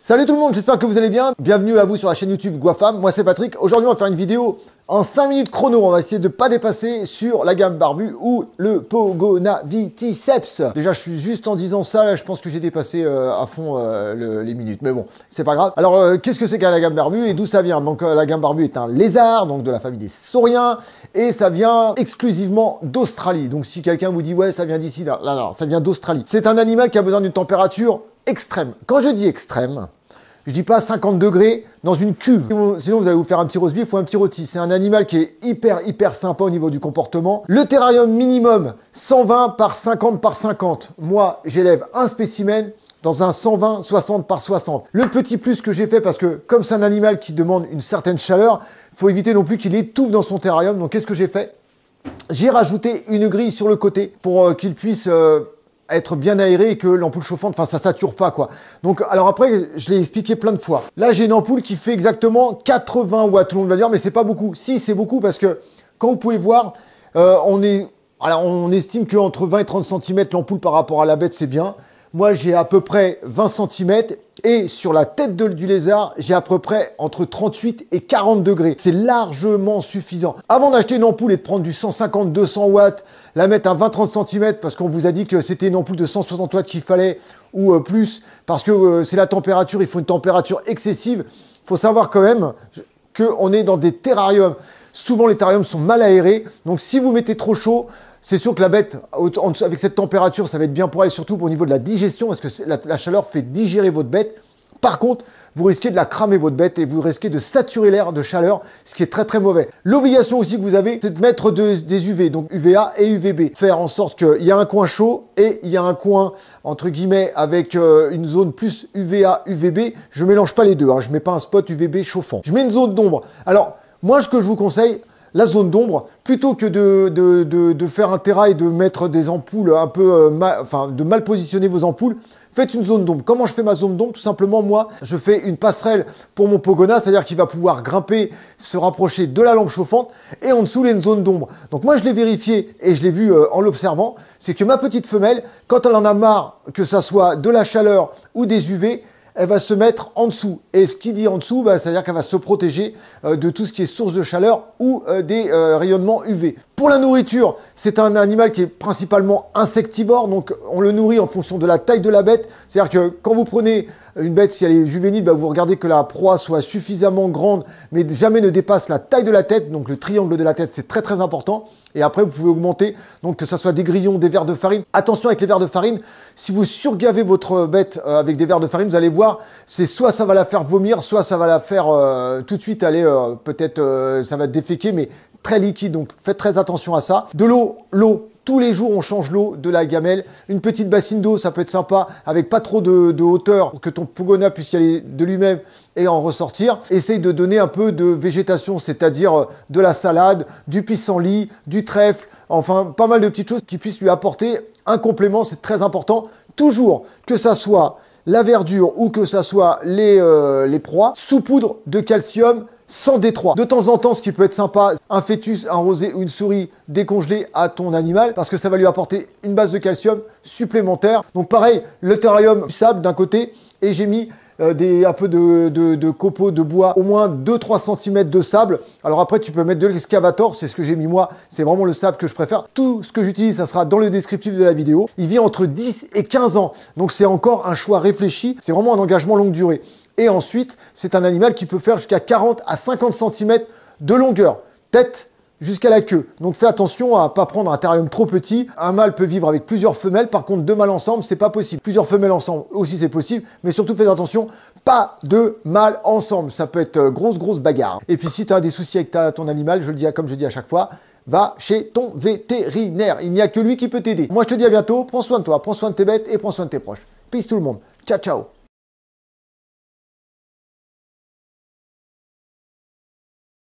Salut tout le monde, j'espère que vous allez bien. Bienvenue à vous sur la chaîne YouTube Guafam. Moi c'est Patrick. Aujourd'hui on va faire une vidéo en 5 minutes chrono. On va essayer de ne pas dépasser sur la gamme Barbu ou le Pogona Viticeps. Déjà je suis juste en disant ça, là, je pense que j'ai dépassé à fond les minutes. Mais bon, c'est pas grave. Alors qu'est-ce que c'est qu'à la gamme Barbu et d'où ça vient? Donc la gamme Barbu est un lézard, donc de la famille des sauriens. Et ça vient exclusivement d'Australie. Donc si quelqu'un vous dit ouais ça vient d'ici, là, non, ça vient d'Australie. C'est un animal qui a besoin d'une température extrême. Quand je dis extrême, je dis pas 50 degrés dans une cuve. Sinon, vous allez vous faire un petit roast beef ou un petit rôti. C'est un animal qui est hyper sympa au niveau du comportement. Le terrarium minimum, 120 par 50 par 50. Moi, j'élève un spécimen dans un 120 60 par 60. Le petit plus que j'ai fait, parce que comme c'est un animal qui demande une certaine chaleur, il faut éviter non plus qu'il étouffe dans son terrarium. Donc, qu'est-ce que j'ai fait? J'ai rajouté une grille sur le côté pour qu'il puisse être bien aéré et que l'ampoule chauffante, enfin ça sature pas quoi. Donc alors après, je l'ai expliqué plein de fois. Là j'ai une ampoule qui fait exactement 80 watts. Tout le monde va dire mais c'est pas beaucoup. Si, c'est beaucoup parce que quand vous pouvez voir, on estime qu'entre 20 et 30 cm l'ampoule par rapport à la bête c'est bien. Moi j'ai à peu près 20 cm et sur la tête du lézard, j'ai à peu près entre 38 et 40 degrés. C'est largement suffisant. Avant d'acheter une ampoule et de prendre du 150-200 watts, la mettre à 20-30 cm parce qu'on vous a dit que c'était une ampoule de 160 watts qu'il fallait ou plus parce que c'est la température, il faut une température excessive. Il faut savoir quand même qu'on est dans des terrariums. Souvent les terrariums sont mal aérés, donc si vous mettez trop chaud, c'est sûr que la bête, avec cette température, ça va être bien pour elle, surtout au niveau de la digestion, parce que la chaleur fait digérer votre bête. Par contre, vous risquez de la cramer votre bête et vous risquez de saturer l'air de chaleur, ce qui est très mauvais. L'obligation aussi que vous avez, c'est de mettre des UV, donc UVA et UVB. Faire en sorte qu'il y a un coin chaud et il y a un coin, entre guillemets, avec une zone plus UVA, UVB. Je ne mélange pas les deux, hein. Je ne mets pas un spot UVB chauffant. Je mets une zone d'ombre. Alors, moi, ce que je vous conseille, la zone d'ombre, plutôt que de faire un terrain et de mettre des ampoules un peu, de mal positionner vos ampoules, faites une zone d'ombre. Comment je fais ma zone d'ombre? Tout simplement, moi, je fais une passerelle pour mon Pogona, c'est-à-dire qu'il va pouvoir grimper, se rapprocher de la lampe chauffante, et en dessous, il y a une zone d'ombre. Donc moi, je l'ai vérifié et je l'ai vu en l'observant, c'est que ma petite femelle, quand elle en a marre, que ça soit de la chaleur ou des UV, elle va se mettre en dessous. Et ce qui dit en dessous, c'est-à-dire qu'elle va se protéger de tout ce qui est source de chaleur ou des rayonnements UV. Pour la nourriture, c'est un animal qui est principalement insectivore, donc on le nourrit en fonction de la taille de la bête. C'est-à-dire que quand vous prenez une bête, si elle est juvénile, vous regardez que la proie soit suffisamment grande, mais jamais ne dépasse la taille de la tête. Donc le triangle de la tête, c'est très important. Et après, vous pouvez augmenter, donc que ce soit des grillons, des verres de farine. Attention avec les verres de farine, si vous surgavez votre bête avec des verres de farine, vous allez voir, c'est soit ça va la faire vomir, soit ça va la faire tout de suite aller, ça va déféquer, mais très liquide. Donc faites très attention à ça. De l'eau, tous les jours, on change l'eau de la gamelle. Une petite bassine d'eau, ça peut être sympa, avec pas trop de hauteur, pour que ton Pogona puisse y aller de lui-même et en ressortir. Essaye de donner un peu de végétation, c'est-à-dire de la salade, du pissenlit, du trèfle, enfin pas mal de petites choses qui puissent lui apporter un complément, c'est très important. Toujours que ça soit la verdure ou que ça soit les proies, sous poudre de calcium, sans détroit. De temps en temps, ce qui peut être sympa, un fœtus, un rosé ou une souris décongelée à ton animal parce que ça va lui apporter une base de calcium supplémentaire. Donc pareil, le terrarium du sable d'un côté et j'ai mis un peu de copeaux de bois, au moins 2-3 cm de sable. Alors après, tu peux mettre de l'excavator, c'est ce que j'ai mis moi, c'est vraiment le sable que je préfère. Tout ce que j'utilise, ça sera dans le descriptif de la vidéo. Il vit entre 10 et 15 ans, donc c'est encore un choix réfléchi, c'est vraiment un engagement longue durée. Et ensuite, c'est un animal qui peut faire jusqu'à 40 à 50 cm de longueur, tête jusqu'à la queue. Donc fais attention à ne pas prendre un terrarium trop petit. Un mâle peut vivre avec plusieurs femelles, par contre deux mâles ensemble, c'est pas possible. Plusieurs femelles ensemble aussi c'est possible, mais surtout faites attention, pas de mâles ensemble. Ça peut être grosse bagarre. Et puis si tu as des soucis avec ton animal, comme je dis à chaque fois, va chez ton vétérinaire. Il n'y a que lui qui peut t'aider. Moi je te dis à bientôt, prends soin de toi, prends soin de tes bêtes et prends soin de tes proches. Peace tout le monde. Ciao.